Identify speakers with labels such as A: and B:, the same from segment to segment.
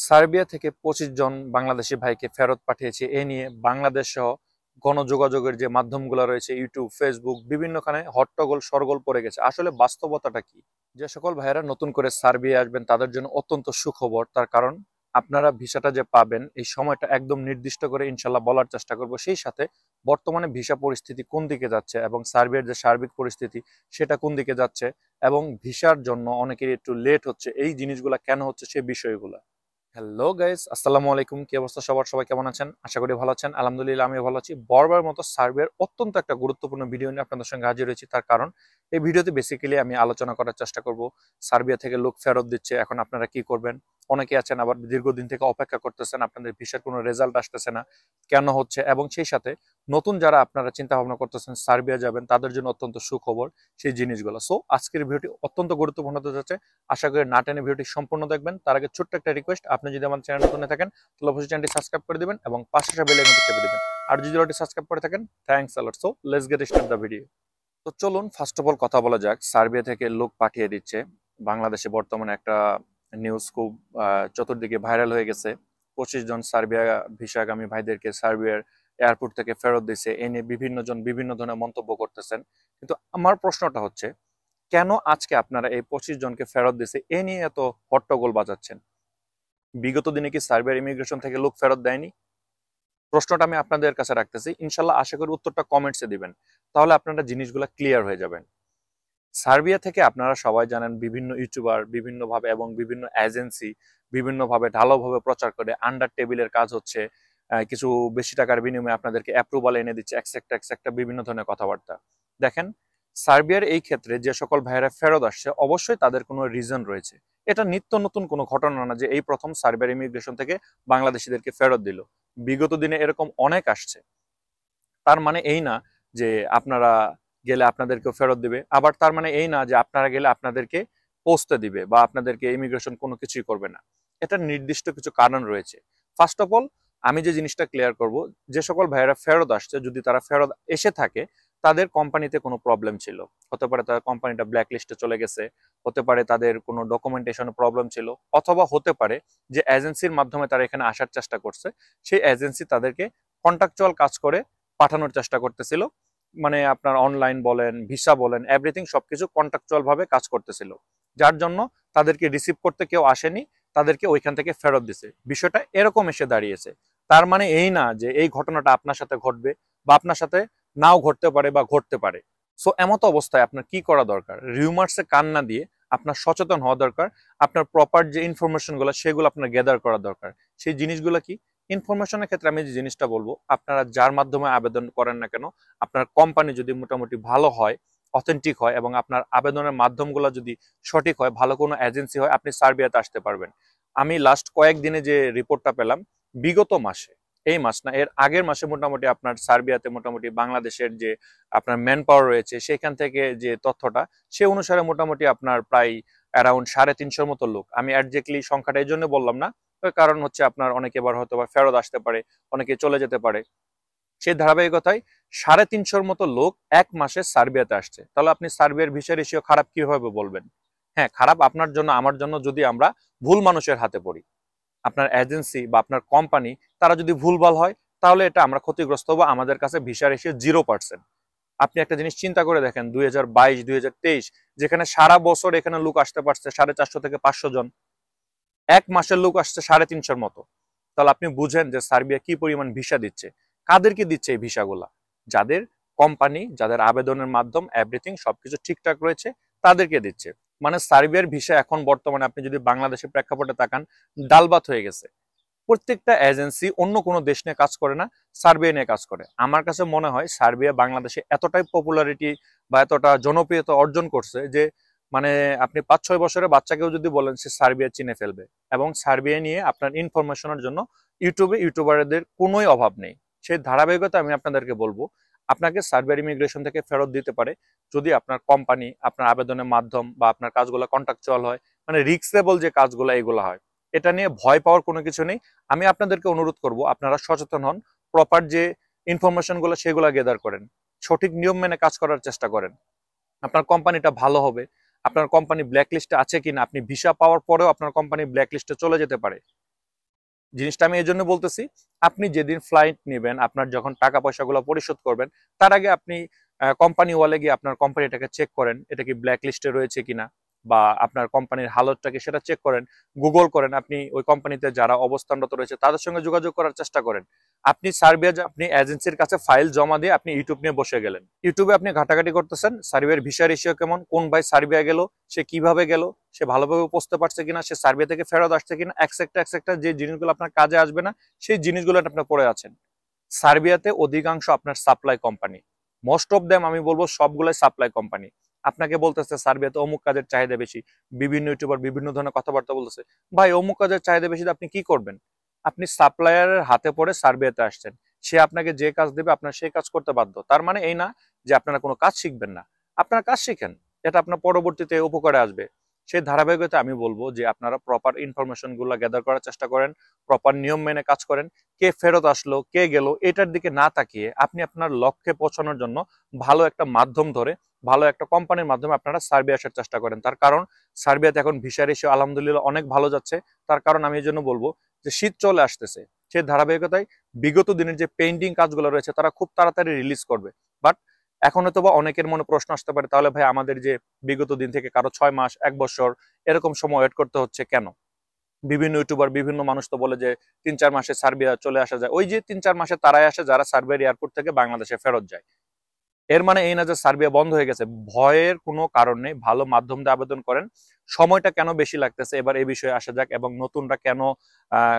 A: Serbia থেকে ২৫ জন বাংলাদেশি ভাইকে ফেরত পাঠিয়েছে। এ নিয়ে বাংলাদেশ সহ গণযোগাযোগের যে মাধ্যমগুলো রয়েছে, ইউটিউব, ফেসবুক, বিভিন্নখানে হট্টগোল শোরগোল পড়ে গেছে। আসলে বাস্তবতাটা কি? যে সকল ভাইয়েরা নতুন করে সার্বিয়া আসবেন তাদের জন্য অত্যন্ত সুখবর। তার কারণ আপনারা ভিসাটা যে পাবেন এই সময়টা একদম নির্দিষ্ট করে ইনশাল্লাহ বলার চেষ্টা করব। সেই সাথে বর্তমানে ভিসা পরিস্থিতি কোন দিকে যাচ্ছে এবং সার্বিয়ার যে সার্বিক পরিস্থিতি সেটা কোন দিকে যাচ্ছে এবং ভিসার জন্য অনেকের একটু লেট হচ্ছে, এই জিনিসগুলা কেন হচ্ছে সেই বিষয়গুলো। হ্যালো গাইস, আসসালামু আলাইকুম। কি অবস্থা সবার? সবাই কেমন আছেন? আশা করি ভালো আছেন। আলহামদুলিল্লাহ আমিও ভালো আছি। বরাবরের মতো সার্বিয়ার অত্যন্ত একটা গুরুত্বপূর্ণ ভিডিও নিয়ে আপনাদের সঙ্গে হাজির হয়েছি। তার কারণ এই ভিডিওতে বেসিক্যালি আমি আলোচনা করার চেষ্টা করব সার্বিয়া থেকে লোক ফেরত দিচ্ছে, এখন আপনারা কি করবেন। অনেকে আছেন আবার দীর্ঘদিন থেকে অপেক্ষা করতেছেন, আপনাদের ভিসার কোনো রেজাল্ট আসতেছে না, কেন হচ্ছে, এবং সেই সাথে নতুন যারা আপনারা চিন্তা ভাবনা করতেছেন সার্বিয়া যাবেন তাদের জন্য অত্যন্ত সুখবর সেই জিনিসগুলো। সো আজকের ভিডিওটি অত্যন্ত গুরুত্বপূর্ণ হতে যাচ্ছে। আশা করি না টেনে ভিডিওটি সম্পূর্ণ দেখবেন। তার আগে ছোট্ট একটা রিকোয়েস্ট, আপনি যদি আমার চ্যানেল নতুন থাকেন তাহলে অবশ্যই চ্যানেলটি সাবস্ক্রাইব করে দিবেন এবং পাশে আসা বেল আইকনটি চেপে দিবেন। আর যদি অলরেডি সাবস্ক্রাইব করে থাকেন, thanks a lot. So let's get start the video. তো চলুন ফার্স্ট অফ অল কথা বলা যাক, সার্বিয়া থেকে লোক পাঠিয়ে দিচ্ছে। বাংলাদেশে বর্তমানে একটা নিউজ খুব চতুর্দিকে ভাইরাল হয়ে গেছে। ২৫ জন সার্বিয়া ভিসাগামী ভাইদেরকে সার্বিয়ার এয়ারপোর্ট থেকে ফেরত দিছে। এ নিয়ে বিভিন্ন জন বিভিন্ন ধরনের মন্তব্য করতেছেন। কিন্তু আমার প্রশ্নটা হচ্ছে, কেন আজকে আপনারা এই ২৫ জনকে ফেরত দিছে এ নিয়ে এত হট্টগোল বাজাচ্ছেন? বিগত দিনে কি সার্বিয়ার ইমিগ্রেশন থেকে লোক ফেরত দেয়নি? প্রশ্নটা আমি আপনাদের কাছে রাখতেছি। ইনশাল্লাহ আশা করি উত্তরটা কমেন্টসে দিবেন, তাহলে আপনারা জিনিসগুলো ক্লিয়ার হয়ে যাবেন। সার্বিয়া থেকে আপনারা সবাই জানেন বিভিন্ন ইউটিউবার বিভিন্নভাবে এবং বিভিন্ন এজেন্সি বিভিন্নভাবে ঢালাওভাবে প্রচার করে আন্ডার টেবিলের কাজ হচ্ছে, কিছু বেশি টাকার বিনিময়ে আপনাদেরকে অ্যাপ্রুভাল এনে দিচ্ছে, এক্সেট্রা এক্সেট্রা বিভিন্ন ধরনের কথাবার্তা। দেখেন, সার্বিয়ার এই ক্ষেত্রে যে সকল ভাইয়েরা ফেরত আসছে অবশ্যই তাদের কোনো রিজন রয়েছে। এটা নিত্য নতুন কোনো ঘটনা না যে এই প্রথম সার্বিয়ার ইমিগ্রেশন থেকে বাংলাদেশিদেরকে ফেরত দিল। বিগত দিনে এরকম অনেক আসছে। তার মানে এই না যে আপনারা গেলে আপনাদেরকেও ফেরত দিবে, আবার তার মানে এই না যে আপনারা গেলে আপনাদেরকে পৌঁছতে দিবে বা আপনাদেরকে ইমিগ্রেশন কোনো কিছুই করবে না। এটা নির্দিষ্ট কিছু কারণ রয়েছে। ফার্স্ট অফ অল আমি যে জিনিসটা ক্লিয়ার করব, যে সকল ভাইয়েরা ফেরত আসছে যদি তারা ফেরত এসে থাকে তাদের কোম্পানিতে কোনো প্রবলেম ছিল, হতে পারে তাদের কোম্পানিটা ব্ল্যাক লিস্টে চলে গেছে, হতে পারে তাদের কোনো ডকুমেন্টেশনে প্রবলেম ছিল, অথবা হতে পারে যে এজেন্সির মাধ্যমে তারা এখানে আসার চেষ্টা করছে, সেই এজেন্সি তাদেরকে কন্ট্রাকচুয়াল কাজ করে পাঠানোর চেষ্টা করতেছিল। মানে আপনার অনলাইন বলেন, ভিসা বলেন, এভরিথিং সবকিছু কন্ট্রাকচুয়াল ভাবে কাজ করতেছিল, যার জন্য তাদেরকে রিসিভ করতে কেউ আসেনি, তাদেরকে ওইখান থেকে ফেরত দিছে। বিষয়টা এরকম এসে দাঁড়িয়েছে। তার মানে এই না যে এই ঘটনাটা আপনার সাথে ঘটবে বা আপনার সাথে নাও ঘটতে পারে বা ঘটতে পারে। সো এমতো অবস্থায় আপনার কি করা দরকার? রিউমার্সে কান না দিয়ে আপনার সচেতন হওয়া দরকার। আপনার প্রপার যে ইনফরমেশন গুলো সেগুলো আপনার গ্যাদার করা দরকার। সেই জিনিসগুলো কি? ইনফরমেশনের ক্ষেত্রে আমি যে জিনিসটা বলবো, আপনারা যার মাধ্যমে আবেদন করেন না কেন, আপনার কোম্পানি যদি মোটামুটি ভালো হয়, অথেন্টিক হয় এবং আপনার আবেদনের মাধ্যমগুলো যদি সঠিক হয়, ভালো কোনো এজেন্সি হয়, আপনি সার্বিয়াতে আসতে পারবেন। আমি লাস্ট কয়েকদিনে যে রিপোর্টটা পেলাম, বিগত মাসে, এই মাস না এর আগের মাসে মোটামুটি আপনার সার্বিয়াতে মোটামুটি বাংলাদেশের যে আপনার ম্যান পাওয়ার রয়েছে সেখান থেকে যে তথ্যটা, সে অনুসারে মোটামুটি আপনার প্রায় অ্যারাউন্ড ৩৫০ মতো লোক। আমি একজাক্টলি সংখ্যাটা এই জন্য বললাম না, কারণ হচ্ছে আপনার অনেকে এবার হয়তো বা ফেরত আসতে পারে, অনেকে চলে যেতে পারে। সেই ধারাবাহিকতায় ৩৫০ মতো লোক এক মাসে সার্বিয়াতে আসছে। তাহলে আপনি সার্বিয়ার ভিসা রেশিও খারাপ কিভাবে বলবেন? হ্যাঁ, খারাপ আপনার জন্য আমার জন্য যদি আমরা ভুল মানুষের হাতে পড়ি। আপনার এজেন্সি বা আপনার কোম্পানি তারা যদি ভুলভাল হয় তাহলে এটা আমরা ক্ষতিগ্রস্ত হবো, আমাদের কাছে ভিসা রেশিও 0%। আপনি একটা জিনিস চিন্তা করে দেখেন, ২০২২ ২০২৩ যেখানে সারা বছর এখানে লোক আসতে পারছে ৪৫০ থেকে ৫০০ জন, এক মাসের লোক আসছে ৩৫০ মতো। তাহলে আপনি বুঝেন যে সার্বিয়া কি পরিমাণ ভিসা দিচ্ছে। কাদেরকে দিচ্ছে এই ভিসাগুলা? যাদের কোম্পানি, যাদের আবেদনের মাধ্যম এভরিথিং সবকিছু ঠিকঠাক রয়েছে তাদেরকে দিচ্ছে। মানে সার্বিয়ার ভিসা এখন বর্তমানে আপনি যদি বাংলাদেশের প্রেক্ষাপটে তাকান, ডালভাত হয়ে গেছে। প্রত্যেকটা এজেন্সি অন্য কোনো দেশ নিয়ে কাজ করে না, সার্বিয়া নিয়ে কাজ করে। আমার কাছে মনে হয় সার্বিয়া বাংলাদেশে এতটাই পপুলারিটি বা এতটা জনপ্রিয়তা অর্জন করছে যে মানে আপনি ৫-৬ বছরের বাচ্চাকেও যদি বলেন সে সার্বিয়া চিনে ফেলবে। এবং সার্বিয়া নিয়ে আপনার ইনফরমেশনের জন্য ইউটিউবারদের কোনোই অভাব নেই। সেই ধারাবাহিকতা আমি আপনাদেরকে বলবো, আপনাকে সার্বিয়ার ইমিগ্রেশন থেকে ফেরত দিতে পারে যদি আপনার কোম্পানি, আপনার আবেদনের মাধ্যম বা আপনার কাজগুলো কন্ট্রাকচুয়াল হয়, মানে রিস্কেবল যে কাজগুলো এগুলো হয়। এটা নিয়ে ভয় পাওয়ার কোনো কিছু নেই। আমি আপনাদেরকে অনুরোধ করব আপনারা সচেতন হন, প্রপার যে ইনফরমেশনগুলো সেগুলো গেদার করেন, সঠিক নিয়ম মেনে কাজ করার চেষ্টা করেন। আপনার কোম্পানিটা ভালো হবে। আপনার কোম্পানি ব্ল্যাক লিস্টে আছে কিনা, আপনি ভিসা পাওয়ার পরেও আপনার কোম্পানি ব্ল্যাক লিস্টে চলে যেতে পারে। জিনিসটা আমি এই জন্য বলতেছি, আপনি যেদিন ফ্লাইট নেবেন, আপনার যখন টাকা পয়সাগুলো পরিশোধ করবেন, তার আগে আপনি কোম্পানি ওয়ালে গিয়ে আপনার কোম্পানিটাকে চেক করেন, এটা কি ব্ল্যাক লিস্টে রয়েছে কিনা, বা আপনার কোম্পানির হালতটাকে সেটা চেক করেন, গুগল করেন, আপনি ওই কোম্পানিতে যারা অবস্থানরত রয়েছে তাদের সঙ্গে যোগাযোগ করার চেষ্টা করেন। আপনি সার্বিয়া আপনি এজেন্সির কাছে ফাইল জমা দিয়ে আপনি ইউটিউব নিয়ে বসে গেলেন, ইউটিউবে আপনি ঘাটাঘাটি করতেছেন সার্বিয়ার ভিসা রেশিও কেমন, কোন ভাই সার্বিয়া গেল, সে কিভাবে গেল, সে ভালোভাবে পৌঁছতে পারছে কিনা, সে সার্বিয়া থেকে ফেরত আসছে কিনা, একসেক্টা যে জিনিসগুলো আপনার কাজে আসবে না সেই জিনিসগুলো আপনার পড়ে আছেন। সার্বিয়াতে অধিকাংশ আপনার supply company, most of them আমি বলবো সবগুলাই সাপ্লাই কোম্পানি। আপনাকে বলতেছে সার্বিয়াতে অমুক কাজের চাহিদা বেশি, বিভিন্ন ইউটিউবার বিভিন্ন ধরনের কথাবার্তা বলতেছে, ভাই অমুক কাজের চাহিদা বেশি আপনি কি করবেন? আপনি সাপ্লায়ারের হাতে পড়ে সার্বিয়াতে আসছেন, সে আপনাকে যে কাজ দেবে আপনার সেই কাজ করতে বাধ্য। তার মানে এই না যে আপনারা কোনো কাজ শিখবেন না, আপনারা কাজ শিখেন, এটা আপনার পরবর্তীতে উপকারে আসবে। সেই ধারাবাহিকতা আমি বলবো যে আপনারা প্রপার ইনফরমেশন গুলা গ্যাদার করার চেষ্টা করেন, প্রপার নিয়ম মেনে কাজ করেন। কে ফেরত আসলো, কে গেল, এটার দিকে না তাকিয়ে আপনি আপনার লক্ষ্যে পৌঁছানোর জন্য ভালো একটা মাধ্যম ধরে, ভালো একটা কোম্পানির মাধ্যমে আপনারা সার্বিয়া আসার চেষ্টা করেন। তার কারণ সার্বিয়াতে এখন ভিসা রেশিও আলহামদুলিল্লাহ অনেক ভালো যাচ্ছে। তার কারণ আমি এই জন্য বলবো যে শীত চলে আসতেছে, সেই ধারাবাহিকতায় বিগত দিনের যে পেন্ডিং কাজগুলো রয়েছে তারা খুব তাড়াতাড়ি রিলিজ করবে। বাট এখন হয়তো বা অনেকের মনে প্রশ্ন আসতে পারে, তাহলে ভাই আমাদের যে বিগত দিন থেকে কারো 6 মাস 1 বছর এরকম সময় ওয়েট করতে হচ্ছে কেন? বিভিন্ন ইউটিউবার বিভিন্ন মানুষ তো বলে যে 3-4 মাসে সার্বিয়া চলে আসা যায়। ওই যে 3-4 মাসে তারাই আসে যারা সার্বিয়ার এয়ারপোর্ট থেকে বাংলাদেশে ফেরত যায়। এর মানে এই না যে সার্বিয়া বন্ধ হয়ে গেছে। ভয়ের কোনো কারণ নেই, ভালো মাধ্যম দিয়ে আবেদন করেন। সময়টা কেন বেশি লাগতেছে এবার এই বিষয়ে আসা যাক, এবং নতুনরা কেন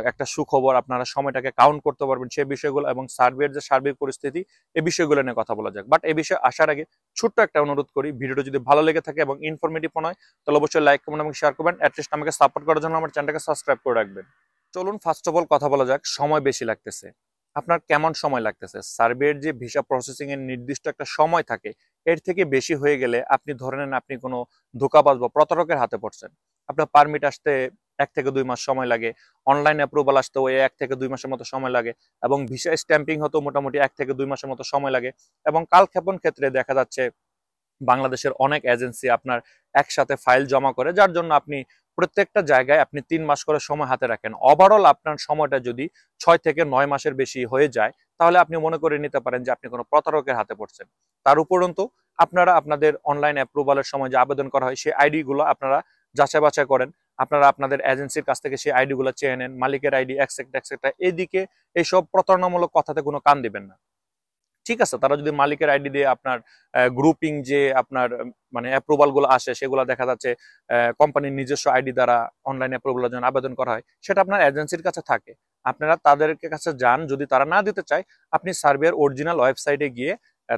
A: একটা সুখবর আপনারা সময়টাকে কাউন্ট করতে পারবেন সেই বিষয়গুলো, এবং সার্বিয়ার যে সার্বিক পরিস্থিতি এই বিষয়গুলো নিয়ে কথা বলা যাক। বাট এই বিষয়ে আসার আগে ছোট্ট একটা অনুরোধ করি, ভিডিওটা যদি ভালো লেগে থাকে এবং ইনফরমেটিভ মনে হয় তাহলে অবশ্যই লাইক কমেন্ট এবং শেয়ার করবেন। অ্যাটলিস্ট আমাকে সাপোর্ট করার জন্য আমার চ্যানেলটাকে সাবস্ক্রাইব করে রাখবেন। চলুন ফার্স্ট অফ অল কথা বলা যাক, সময় বেশি লাগতেছে। আপনার কেমন সময় লাগতেছে? সার্বিয়ার যে ভিসা প্রসেসিং এর নির্দিষ্ট একটা সময় থাকে, এর থেকে বেশি হয়ে গেলে আপনি ধরে নেন আপনি কোনো ধোঁকাবাজ বা প্রতারকের হাতে পড়ছেন। আপনার পারমিট আসতে 1 থেকে 2 মাস সময় লাগে, অনলাইন অ্যাপ্রুভাল আসতেও 1 থেকে 2 মাসের মতো সময় লাগে, এবং ভিসা স্ট্যাম্পিং হতেও মোটামুটি 1 থেকে 2 মাসের মতো সময় লাগে। এবং কালক্ষেপণ ক্ষেত্রে দেখা যাচ্ছে বাংলাদেশের অনেক এজেন্সি আপনার একসাথে ফাইল জমা করে, যার জন্য আপনি প্রত্যেকটা জায়গায় আপনি 3 মাস করে সময় হাতে রাখেন। ওভারঅল আপনার সময়টা যদি 6 থেকে 9 মাসের বেশি হয়ে যায় তাহলে আপনি মনে করে নিতে পারেন যে আপনি কোনো প্রতারকের হাতে পড়ছেন। তার উপরন্তু আপনারা আপনাদের অনলাইন অ্যাপ্রুভালের সময় যে আবেদন করা হয় সেই আইডি গুলো আপনারা যাচাই বাছাই করেন, আপনারা আপনাদের এজেন্সির কাছ থেকে সেই আইডি গুলো চেয়ে নেন, মালিকের আইডি এক্সেট্রা। এদিকে এইসব প্রতারণামূলক কথাতে কোনো কান দিবেন না। ঠিক আছে, তারা যদি মালিকের আইডি দিয়ে আপনার গ্রুপিং যে আপনার মানে অ্যাপ্রুভাল গুলো আসে সেগুলো দেখা যাচ্ছে কোম্পানির নিজস্ব আইডি দ্বারা অনলাইন অ্যাপ্রুভালের জন্য আবেদন করা হয়, সেটা আপনার এজেন্সির কাছে থাকে। আপনারা তাদের কাছে যান, যদি তারা না দিতে চায় আপনি সার্বিয়ার অরিজিনাল ওয়েবসাইটে গিয়ে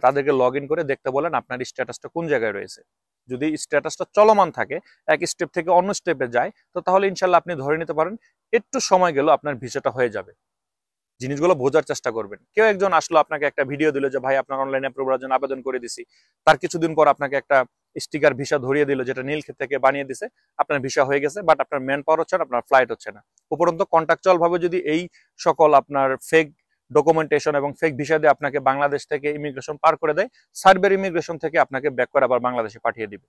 A: তাদেরকে লগ ইন করে দেখতে বলেন আপনার স্ট্যাটাসটা কোন জায়গায় রয়েছে। যদি স্ট্যাটাসটা চলমান থাকে, এক স্টেপ থেকে অন্য স্টেপে যায়, তো তাহলে ইনশাল্লাহ আপনি ধরে নিতে পারেন একটু সময় গেল আপনার ভিসাটা হয়ে যাবে। জিনিসগুলো বোঝার চেষ্টা করবেন। কেউ একজন আসলো আপনাকে একটা ভিডিও দিল যে ভাই আপনার অনলাইনে অ্যাপ্রুভালের জন্য আবেদন করে দিছি, তার কিছুদিন পর আপনাকে একটা স্টিকার ভিসা ধরিয়ে দিল যেটা নীল থেকে বানিয়ে দিছে, আপনার ভিসা হয়ে গেছে, বাট আপনার ম্যান পাওয়ার হচ্ছে না, আপনার ফ্লাইট হচ্ছে না। উপরন্তু কন্ট্রাকচুয়াল ভাবে যদি এই সকল আপনার ফেক ডকুমেন্টেশন এবং ফেক ভিসা দিয়ে আপনাকে বাংলাদেশ থেকে ইমিগ্রেশন পার করে দেয়, সার্বিয়ার ইমিগ্রেশন থেকে আপনাকে ব্যাক করে আবার বাংলাদেশে পাঠিয়ে দিবে,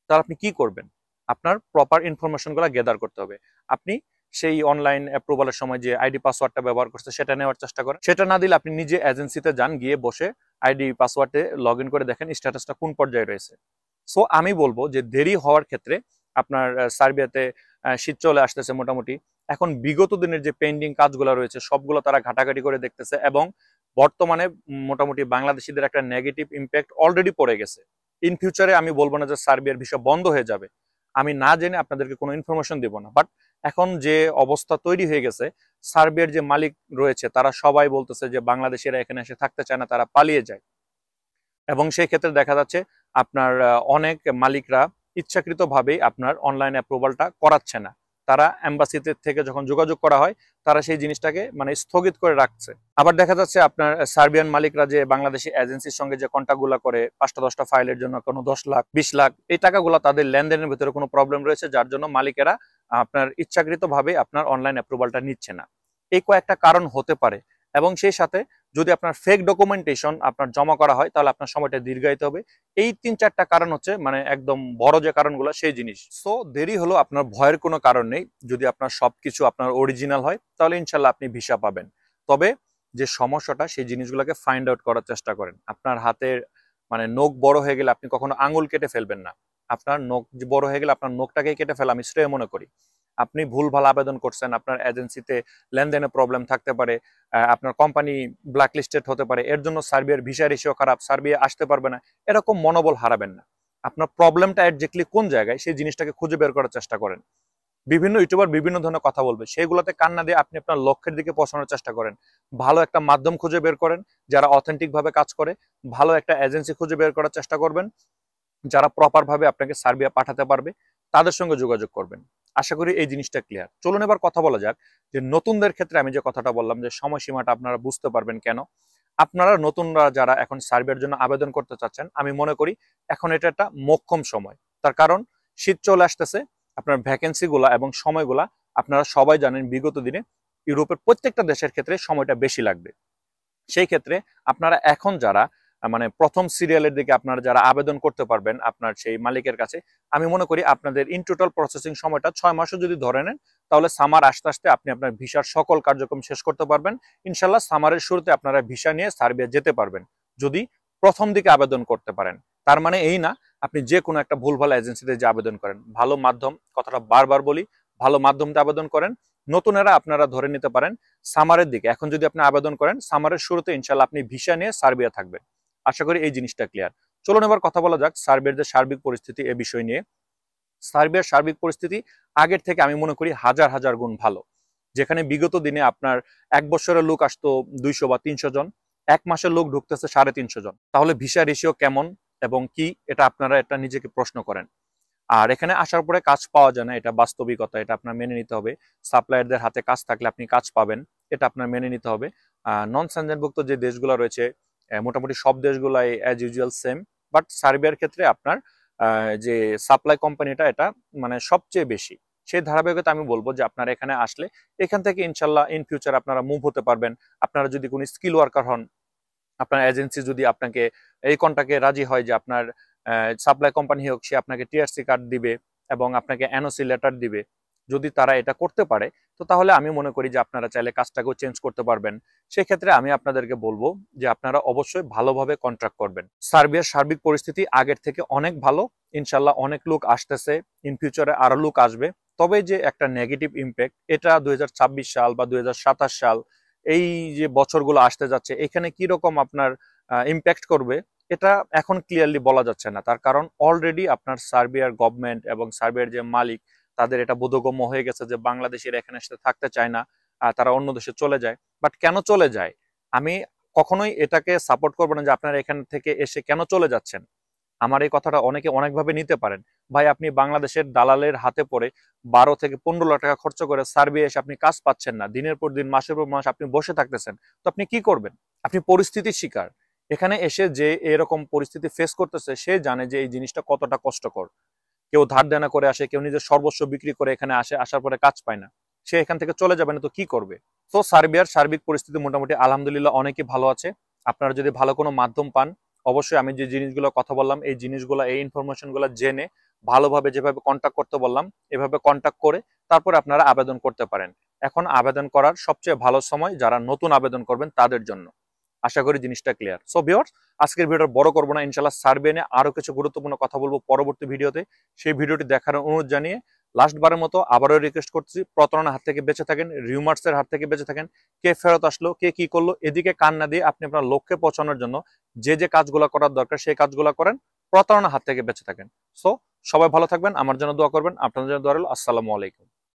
A: তাহলে আপনি কি করবেন? আপনার প্রপার ইনফরমেশন গুলো গ্যাদার করতে হবে। আপনি সেই অনলাইন অ্যাপ্রুভালের সময় যে আইডি পাসওয়ার্ডটা ব্যবহার করছে সেটা নেওয়ার চেষ্টা করেন। সেটা না দিলে আপনি নিজে এজেন্সিতে যান, গিয়ে বসে আইডি পাসওয়ার্ডে লগ ইন করে দেখেন স্ট্যাটাসটা কোন পর্যায়ে রয়েছে। সো আমি বলবো যে দেরি হওয়ার ক্ষেত্রে আপনার সার্বিয়াতে শীত চলে আসতেছে মোটামুটি, এখন বিগত দিনের যে পেন্ডিং কাজগুলো রয়েছে সবগুলো তারা ঘাটাঘাটি করে দেখতেছে, এবং বর্তমানে মোটামুটি বাংলাদেশিদের একটা নেগেটিভ ইম্প্যাক্ট অলরেডি পড়ে গেছে। ইন ফিউচারে আমি বলবো না যে সার্বিয়ার ভিসা বন্ধ হয়ে যাবে, আমি না জেনে আপনাদেরকে কোনো ইনফরমেশন দিব না, বাট এখন যে অবস্থা তৈরি হয়ে গেছে, সার্বিয়ার যে মালিক রয়েছে তারা সবাই বলতেছে যে বাংলাদেশিরা এখানে এসে থাকতে চায় না, তারা পালিয়ে যায়। এবং সেই ক্ষেত্রে দেখা যাচ্ছে আপনার অনেক মালিকরা ইচ্ছাকৃতভাবেই আপনার অনলাইন অ্যাপ্রুভালটা করাচ্ছে না। তারা এম্বাসিতে থেকে যখন যোগাযোগ করা হয় তারা সেই জিনিসটাকে মানে স্থগিত করে রাখছে। আবার দেখা যাচ্ছে আপনার সার্বিয়ান মালিকরা যে বাংলাদেশি এজেন্সির সঙ্গে যে কন্ট্যাক্টগুলো করে 5টা-10টা ফাইলের জন্য কোনো 10 লাখ 20 লাখ এই টাকাগুলো তাদের লেনদেনের ভিতরে কোনো প্রবলেম রয়েছে, যার জন্য মালিকেরা আপনার ইচ্ছাকৃতভাবে আপনার অনলাইন অ্যাপ্রুভালটা নিচ্ছে না। এই কয়েকটা কারণ হতে পারে, এবং সেই সাথে যদি আপনার ফেক ডকুমেন্টেশন আপনার জমা করা হয় তাহলে আপনার সময়টা দীর্ঘায়িত হবে। এই ৩-৪টা কারণ হচ্ছে মানে একদম বড় যে কারণগুলো সেই জিনিস। সো দেরি হলো আপনার ভয়ের কোনো কারণ নেই। যদি আপনার সবকিছু আপনার অরিজিনাল হয় তাহলে ইনশাল্লাহ আপনি ভিসা পাবেন। তবে যে সমস্যাটা সেই জিনিসগুলোকে ফাইন্ড আউট করার চেষ্টা করেন। আপনার হাতের মানে নখ বড় হয়ে গেলে আপনি কখনো আঙুল কেটে ফেলবেন না। আপনার নখ বড় হয়ে গেলে আপনার নখটাকেই কেটে ফেলা আমি শ্রেয় মনে করি। আপনি ভুলভাল আবেদন করছেন, আপনার এজেন্সিতে লেনদেনে প্রবলেম থাকতে পারে, আপনার কোম্পানি ব্ল্যাকলিস্টেড হতে পারে, এর জন্য সার্বিয়ার ভিসা রেশিও খারাপ, সার্বিয়া আসতে পারবে না, এরকম মনোবল হারাবেন না। আপনার প্রবলেমটা একজ্যাক্টলি কোন জায়গায় সেই জিনিসটাকে খুঁজে বের করার চেষ্টা করেন। বিভিন্ন ইউটিউবার বিভিন্ন ধরনের কথা বলবে, সেগুলোতে কান না দিয়ে আপনি আপনার লক্ষ্যের দিকে পৌঁছানোর চেষ্টা করেন। ভালো একটা মাধ্যম খুঁজে বের করেন যারা অথেন্টিক ভাবে কাজ করে, ভালো একটা এজেন্সি খুঁজে বের করার চেষ্টা করবেন যারা প্রপার ভাবে আপনাকে সার্বিয়া পাঠাতে পারবে, তাদের সঙ্গে যোগাযোগ করবেন। আশা করি এই জিনিসটা ক্লিয়ার। চলুন এবার কথা বলা যাক যে নতুনদের ক্ষেত্রে আমি যে কথাটা বললাম যে সময়সীমাটা আপনারা বুঝতে পারবেন কেন। আপনারা নতুনরা যারা এখন সার্বিয়ার জন্য আবেদন করতে চাচ্ছেন, আমি মনে করি এখন এটা একটা মোক্ষম সময়। তার কারণ শীত চলে আসতেছে, আপনার ভ্যাকেন্সি গুলা এবং সময়গুলা আপনারা সবাই জানেন বিগত দিনে ইউরোপের প্রত্যেকটা দেশের ক্ষেত্রে সময়টা বেশি লাগবে। সেই ক্ষেত্রে আপনারা এখন যারা মানে প্রথম সিরিয়ালের দিকে আপনারা যারা আবেদন করতে পারবেন আপনার সেই মালিকের কাছে, আমি মনে করি আপনাদের ইন টোটাল প্রসেসিং সময়টা 6 মাসও যদি ধরে নেন তাহলে সামার আসতে আসতে আপনি আপনার ভিসার সকল কার্যক্রম শেষ করতে পারবেন। ইনশাল্লাহ সামারের শুরুতে আপনারা ভিসা নিয়ে সার্বিয়া যেতে পারবেন যদি প্রথম দিকে আবেদন করতে পারেন। তার মানে এই না আপনি যে কোনো একটা ভুলভাল এজেন্সিতে যে আবেদন করেন। ভালো মাধ্যম, কথাটা বারবার বলি, ভালো মাধ্যমতে আবেদন করেন। নতুনেরা আপনারা ধরে নিতে পারেন সামারের দিকে, এখন যদি আপনি আবেদন করেন সামারের শুরুতে ইনশাল্লাহ আপনি ভিসা নিয়ে সার্বিয়া থাকবেন। আশা করি এই জিনিসটা ক্লিয়ার। চলুন এবার কথা বলা যাক সার্বিয়ার যে সার্বিক পরিস্থিতি এ বিষয় নিয়ে। সার্বিয়ার সার্বিক পরিস্থিতি আগের থেকে আমি মনে করি হাজার হাজার গুণ ভালো। যেখানে বিগত দিনে আপনার 1 বছরের লোক আসতো 200 বা 300 জন, 1 মাসের লোক ঢুকতেছে 350 জন। তাহলে ভিসা রেশিও কেমন এবং কি এটা আপনারা এটা নিজেকে প্রশ্ন করেন। আর এখানে আসার পরে কাজ পাওয়া যায় না, এটা বাস্তবিকতা, এটা আপনার মেনে নিতে হবে। সাপ্লায়ারদের হাতে কাজ থাকলে আপনি কাজ পাবেন, এটা আপনার মেনে নিতে হবে। নন সেনজেনভুক্ত যে দেশগুলো রয়েছে মোটামুটি সব দেশগুলাই অ্যাজ ইউজুয়াল সেম, বাট সার্বিয়ার ক্ষেত্রে আপনার যে সাপ্লাই কোম্পানিটা এটা মানে সবচেয়ে বেশি। সেই ধারাবাহিকতা আমি বলবো যে আপনারা এখানে আসলে এখান থেকে ইনশাল্লাহ ইন ফিউচার আপনারা মুভ হতে পারবেন। আপনারা যদি কোনো স্কিল ওয়ার্কার হন, আপনার এজেন্সি যদি আপনাকে এই কন্ট্রাক্টে রাজি হয় যে আপনার সাপ্লাই কোম্পানি হোক, সে আপনাকে টিআরসি কার্ড দিবে এবং আপনাকে এনওসি লেটার দিবে, যদি তারা এটা করতে পারে তো তাহলে আমি মনে করি যে আপনারা চাইলে কাজটাকেও চেঞ্জ করতে পারবেন। সেক্ষেত্রে আমি আপনাদেরকে বলবো যে আপনারা অবশ্যই ভালোভাবে কন্ট্রাক্ট করবেন। সার্বিয়ার সার্বিক পরিস্থিতি আগের থেকে অনেক ভালো, ইনশাল্লাহ অনেক লোক আসতেছে, ইন ফিউচারে আরো লোক আসবে। তবে যে একটা নেগেটিভ ইম্প্যাক্ট এটা 2026 সাল বা 2027 সাল এই যে বছরগুলো আসতে যাচ্ছে এখানে কি রকম আপনার ইম্প্যাক্ট করবে এটা এখন ক্লিয়ারলি বলা যাচ্ছে না। তার কারণ অলরেডি আপনার সার্বিয়ার গভর্নমেন্ট এবং সার্বিয়ার যে মালিক তাদের এটা বোধগম্য হয়ে গেছে যে বাংলাদেশের এখানে সাথে থাকতে চায় না, তারা অন্য দেশে চলে যায়। বাট কেন চলে যায় আমি কখনোই এটাকে সাপোর্ট করবো না যে আপনারা এখান থেকে এসে কেন চলে যাচ্ছেন। আমার এই কথাটা অনেকে অনেকভাবে নিতে পারেন। ভাই আপনি বাংলাদেশের দালালের হাতে পড়ে 12 থেকে 15 লাখ টাকা খরচ করে সার্বিয়া এসে আপনি কাজ পাচ্ছেন না, দিনের পর দিন মাসের পর মাস আপনি বসে থাকতেছেন, তো আপনি কি করবেন? আপনি পরিস্থিতির শিকার। এখানে এসে যে এরকম পরিস্থিতি ফেস করতেছে সে জানে যে এই জিনিসটা কতটা কষ্টকর। কেউ ধার দেনা করে আসে, কেউ নিজের সর্বস্ব বিক্রি করে এখানে আসে, আসার পরে কাজ পায় না, সে এখান থেকে চলে যাবে না তো কি করবে? তো সার্বিয়ার সার্বিক পরিস্থিতি মোটামুটি আলহামদুলিল্লাহ অনেকই ভালো আছে। আপনারা যদি ভালো কোনো মাধ্যম পান অবশ্যই আমি যে জিনিসগুলো কথা বললাম এই জিনিসগুলো এই ইনফরমেশনগুলো জেনে ভালোভাবে যেভাবে কন্ট্যাক্ট করতে বললাম এভাবে কন্ট্যাক্ট করে তারপরে আপনারা আবেদন করতে পারেন। এখন আবেদন করার সবচেয়ে ভালো সময় যারা নতুন আবেদন করবেন তাদের জন্য। আশা করি জিনিসটা ক্লিয়ার। সো ভিউয়ার্স আজকের ভিডিওটা বড় করবো না, ইনশাআল্লাহ সার্বিয়া নিয়ে আরো কিছু গুরুত্বপূর্ণ কথা বলবো পরবর্তী ভিডিওতে। সেই ভিডিওটি দেখার অনুরোধ জানিয়ে লাস্ট বারের মতো আবারও রিকোয়েস্ট করছি, প্রতারণার হাত থেকে বেঁচে থাকেন, রিউমার্সের হাত থেকে বেঁচে থাকেন। কে ফেরত আসলো, কে কি করলো, এদিকে কান না দিয়ে আপনি আপনার লক্ষ্যে পৌঁছানোর জন্য যে যে কাজগুলো করার দরকার সেই কাজগুলো করেন, প্রতারণার হাত থেকে বেঁচে থাকেন। সো সবাই ভালো থাকবেন, আমার জন্য দোয়া করবেন, আপনাদের জন্য দোয়া রইল। আসসালামু আলাইকুম।